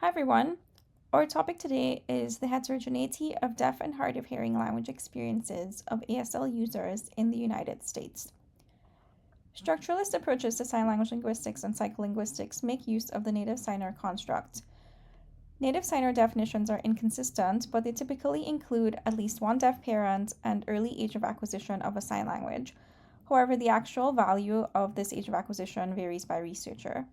Hi everyone. Our topic today is the heterogeneity of deaf and hard of hearing language experiences of ASL users in the United States. Structuralist approaches to sign language linguistics and psycholinguistics make use of the native signer construct. Native signer definitions are inconsistent, but they typically include at least one deaf parent and early age of acquisition of a sign language. However, the actual value of this age of acquisition varies by researcher.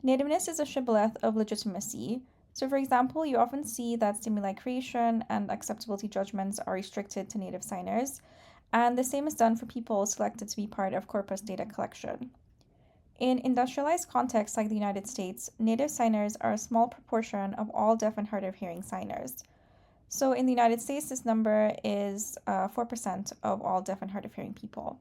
Nativeness is a shibboleth of legitimacy. So, for example, you often see that stimuli creation and acceptability judgments are restricted to native signers, and the same is done for people selected to be part of corpus data collection. In industrialized contexts like the United States, native signers are a small proportion of all deaf and hard of hearing signers. So, in the United States, this number is 4% of all deaf and hard of hearing people.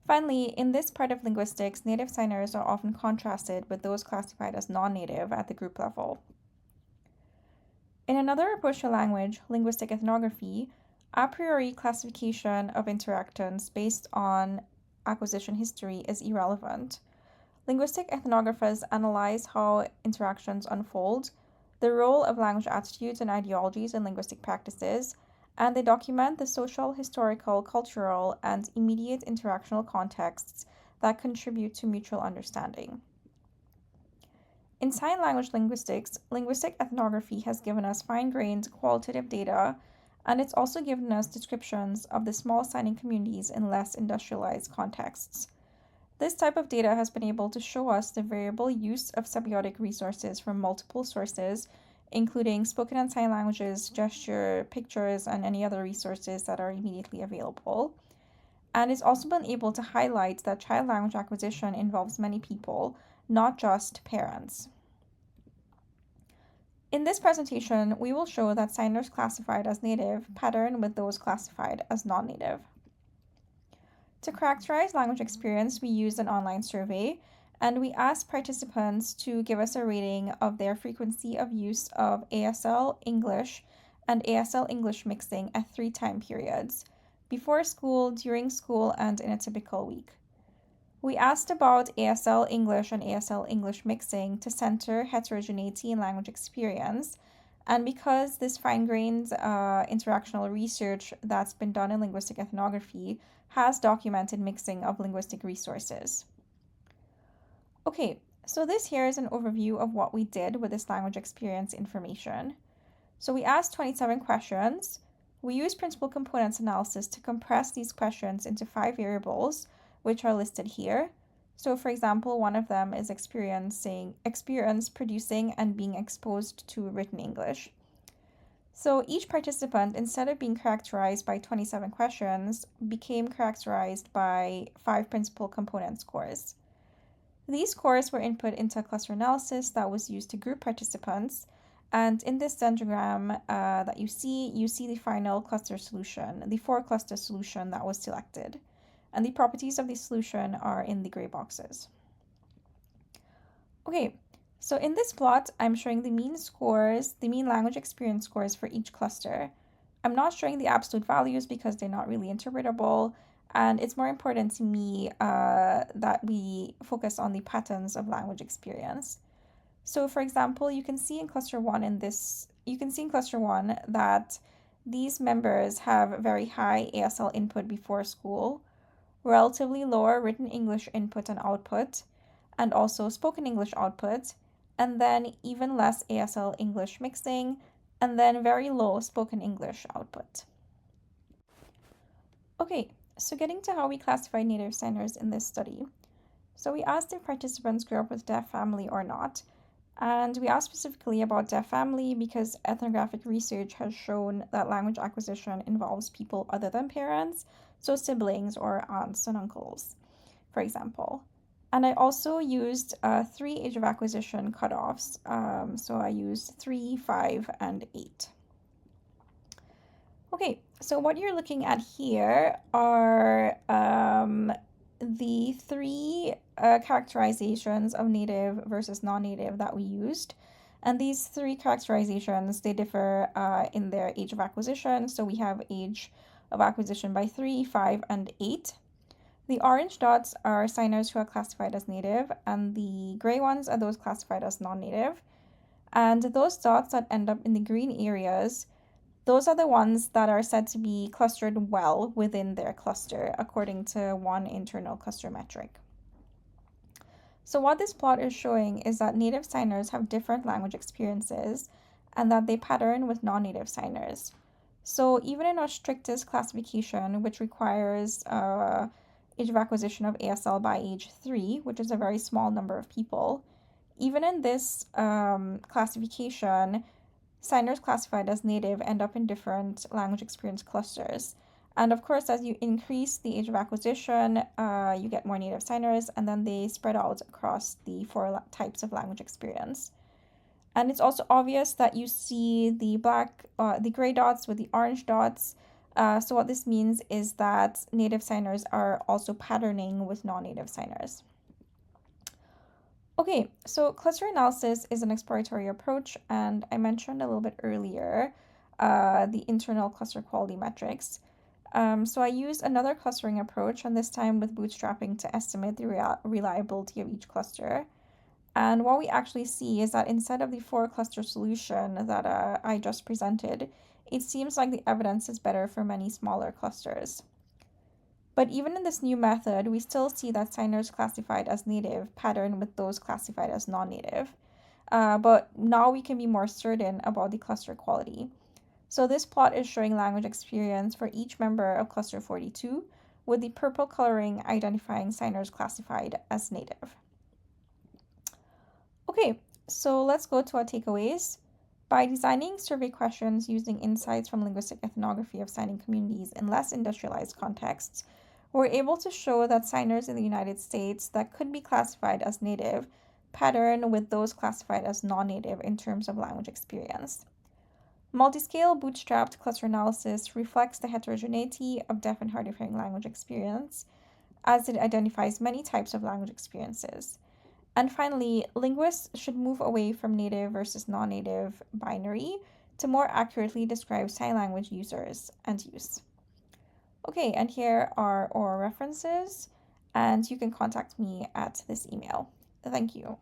Finally, in this part of linguistics, native signers are often contrasted with those classified as non-native at the group level. In another approach to language, linguistic ethnography, a priori classification of interactants based on acquisition history is irrelevant. Linguistic ethnographers analyze how interactions unfold, the role of language attitudes and ideologies in linguistic practices, and they document the social, historical, cultural, and immediate interactional contexts that contribute to mutual understanding. In sign language linguistics, linguistic ethnography has given us fine-grained qualitative data, and it's also given us descriptions of the small signing communities in less industrialized contexts. This type of data has been able to show us the variable use of semiotic resources from multiple sources, including spoken and sign languages, gesture, pictures, and any other resources that are immediately available. And it's also been able to highlight that child language acquisition involves many people, not just parents. In this presentation, we will show that signers classified as native pattern with those classified as non-native. To characterize language experience, we used an online survey, and we asked participants to give us a rating of their frequency of use of ASL English and ASL English mixing at 3 time periods: before school, during school, and in a typical week. We asked about ASL English and ASL English mixing to center heterogeneity in language experience, and because this fine-grained interactional research that's been done in linguistic ethnography has documented mixing of linguistic resources. Okay, so this here is an overview of what we did with this language experience information. So we asked 27 questions. We used principal components analysis to compress these questions into 5 variables, which are listed here. So for example, one of them is experience producing and being exposed to written English. So each participant, instead of being characterized by 27 questions, became characterized by 5 principal component scores. These scores were input into a cluster analysis that was used to group participants, and in this dendrogram that you see the final cluster solution, the 4-cluster solution that was selected. And the properties of the solution are in the gray boxes. Okay, so in this plot, I'm showing the mean scores, the mean language experience scores for each cluster. I'm not showing the absolute values because they're not really interpretable, and it's more important to me that we focus on the patterns of language experience. So for example, you can see in cluster 1 that these members have very high ASL input before school, relatively lower written English input and output, and also spoken English output, and then even less ASL English mixing, and then very low spoken English output. Okay, so getting to how we classify native signers in this study. So we asked if participants grew up with deaf family or not, and we asked specifically about deaf family because ethnographic research has shown that language acquisition involves people other than parents, so siblings or aunts and uncles, for example. And I also used 3 age of acquisition cutoffs, so I used 3, 5, and 8. Okay, so what you're looking at here are the 3 characterizations of native versus non-native that we used. And these 3 characterizations, they differ in their age of acquisition. So we have age of acquisition by 3, 5, and 8. The orange dots are signers who are classified as native, and the gray ones are those classified as non-native. And those dots that end up in the green areas, those are the ones that are said to be clustered well within their cluster, according to one internal cluster metric. So what this plot is showing is that native signers have different language experiences and that they pattern with non-native signers. So even in our strictest classification, which requires age of acquisition of ASL by age 3, which is a very small number of people, even in this classification, signers classified as native end up in different language experience clusters. And of course, as you increase the age of acquisition, you get more native signers, and then they spread out across the 4 types of language experience. And it's also obvious that you see the gray dots with the orange dots. So what this means is that native signers are also patterning with non-native signers. Okay, so cluster analysis is an exploratory approach, and I mentioned a little bit earlier the internal cluster quality metrics. So I used another clustering approach, and this time with bootstrapping to estimate the reliability of each cluster. And what we actually see is that instead of the 4-cluster solution that I just presented, it seems like the evidence is better for many smaller clusters. But even in this new method, we still see that signers classified as native pattern with those classified as non-native. But now we can be more certain about the cluster quality. So this plot is showing language experience for each member of cluster 42, with the purple coloring identifying signers classified as native. Okay, so let's go to our takeaways. By designing survey questions using insights from linguistic ethnography of signing communities in less industrialized contexts, we're able to show that signers in the United States that could be classified as native pattern with those classified as non-native in terms of language experience. Multiscale bootstrapped cluster analysis reflects the heterogeneity of deaf and hard of hearing language experience, as it identifies many types of language experiences. And finally, linguists should move away from native versus non-native binary to more accurately describe sign language users and use. Okay, and here are our references, and you can contact me at this email. Thank you.